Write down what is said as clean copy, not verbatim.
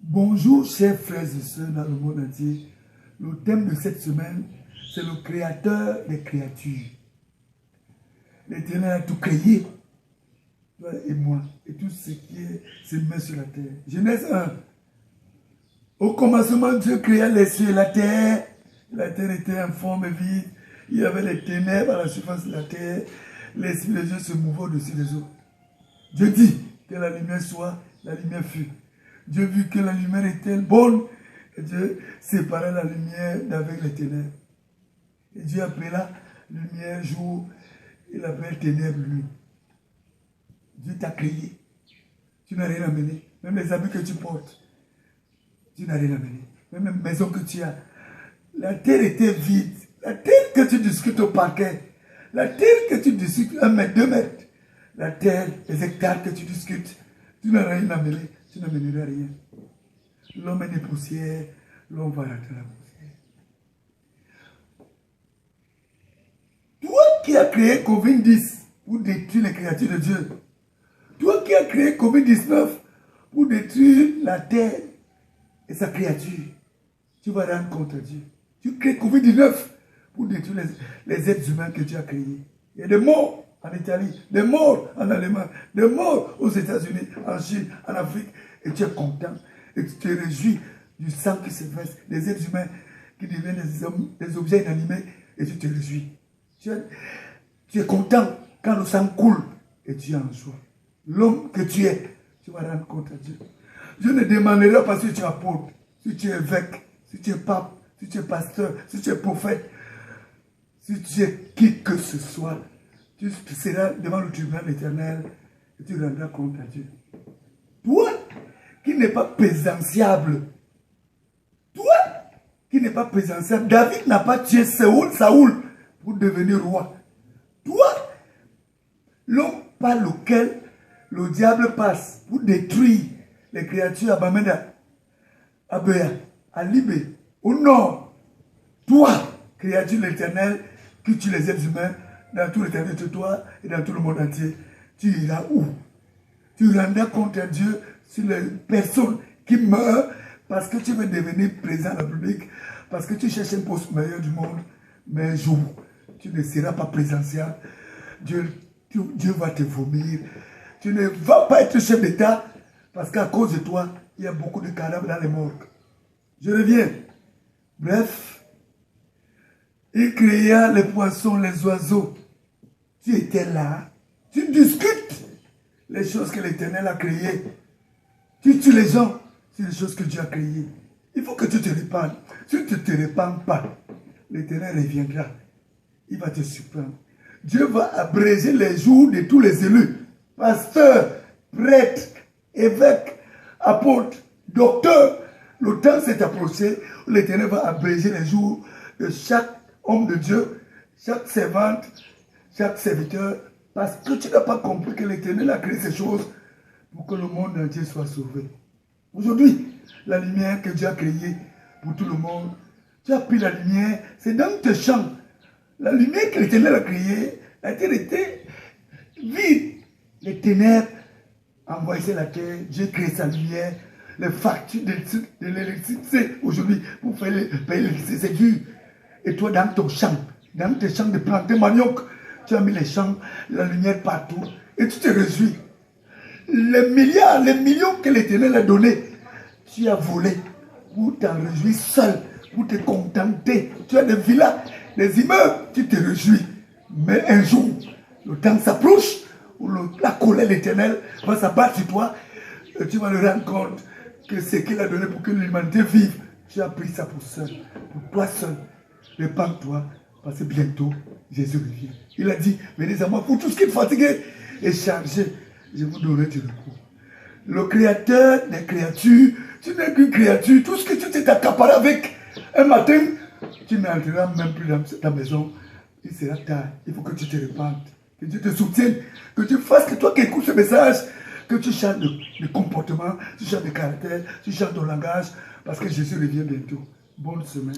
Bonjour chers frères et sœurs dans le monde entier. Le thème de cette semaine, c'est le créateur des créatures. L'Éternel a tout créé, toi et moi, et tout ce qui se met sur la terre. Genèse 1. Au commencement, Dieu créa les cieux et la terre. La terre était informe et vide. Il y avait les ténèbres à la surface de la terre. L'esprit de Dieu se mouvait au-dessus des eaux. Dieu dit que la lumière soit, la lumière fut. Dieu vit que la lumière était bonne, et Dieu sépara la lumière d'avec les ténèbres. Et Dieu appela lumière jour, il appelle ténèbres nuit. Dieu t'a créé. Tu n'as rien amené. Même les habits que tu portes, tu n'as rien amené. Même la maison que tu as. La terre était vide. La terre que tu discutes au parquet. La terre que tu discutes 1 mètre, 2 mètres. La terre, les hectares que tu discutes, tu n'as rien amené. Tu n'amèneras rien. L'homme est des poussières, l'homme va rentrer la poussière. Toi qui as créé Covid-10 pour détruire les créatures de Dieu, toi qui as créé Covid-19 pour détruire la terre et sa créature, tu vas rendre compte à Dieu. Tu crées Covid-19 pour détruire les êtres humains que tu as créés. Il y a des morts en Italie, des morts en Allemagne, des morts aux États-Unis, en Chine, en Afrique. Et tu es content. Et tu te réjouis du sang qui se verse, des êtres humains qui deviennent des objets inanimés. Et tu te réjouis. Tu es content quand le sang coule et tu es en joie. L'homme que tu es, tu vas rendre compte à Dieu. Dieu ne demandera pas si tu es apôtre, si tu es évêque, si tu es pape, si tu es pasteur, si tu es prophète, si tu es qui que ce soit. Tu seras devant le tribunal éternel et tu rendras compte à Dieu. Toi qui n'es pas présentiable, toi qui n'es pas présentiable, David n'a pas tué Saoul pour devenir roi. Toi, l'homme par lequel le diable passe pour détruire les créatures à Bamenda, à Béa, à Libé, au nord. Toi, créature de l'Éternel, qui tue les êtres humains dans tout l'éternité de toi et dans tout le monde entier, tu iras où? Tu rendras compte à Dieu sur les personnes qui meurent parce que tu veux devenir président de la République, parce que tu cherches un poste meilleur du monde, mais un jour, tu ne seras pas présidentiel. Dieu va te vomir. Tu ne vas pas être chef d'État parce qu'à cause de toi, il y a beaucoup de cadavres dans les morgues. Je reviens. Bref, il créa les poissons, les oiseaux. Tu étais là. Tu discutes les choses que l'Éternel a créées. Tu tues les gens. C'est les choses que Dieu a créées. Il faut que tu te répandes. Si tu ne te répands pas, l'Éternel reviendra. Il va te surprendre. Dieu va abréger les jours de tous les élus. Pasteurs, prêtres, évêques, apôtres, docteurs. Le temps s'est approché. L'Éternel va abréger les jours de chaque homme de Dieu, chaque servante, chaque serviteur, parce que tu n'as pas compris que l'Éternel a créé ces choses pour que le monde entier soit sauvé. Aujourd'hui, la lumière que Dieu a créée pour tout le monde, tu as pris la lumière, c'est dans tes champs. La lumière que l'Éternel a créée, la terre était vide. Les ténèbres envahissaient la terre, Dieu crée sa lumière. Les factures de l'électricité aujourd'hui, pour payer l'électricité, c'est dur. Et toi, dans ton champ, dans tes champs de plantes, de manioc, tu as mis les champs, la lumière partout, et tu te réjouis. Les milliards, les millions que l'Éternel a donnés, tu as volé pour t'en réjouir seul, pour te contenter. Tu as des villas, des immeubles, tu te réjouis. Mais un jour, le temps s'approche, où la colère de l'Éternel va s'abattre sur toi, et tu vas le rendre compte que ce qu'il a donné pour que l'humanité vive, tu as pris ça pour seul, pour toi seul. Répands-toi, parce que bientôt, Jésus revient. Il a dit, venez à moi pour tout ce qui est fatigué et chargé, je vous donnerai du repos. Le créateur des créatures, tu n'es qu'une créature, tout ce que tu t'es accaparé avec, un matin, tu n'entreras même plus dans ta maison, il sera tard, il faut que tu te répandes, que Dieu te soutienne, que tu fasses, que toi qui écoutes ce message, que tu changes de comportement, tu changes de caractère, tu changes ton langage, parce que Jésus revient bientôt. Bonne semaine.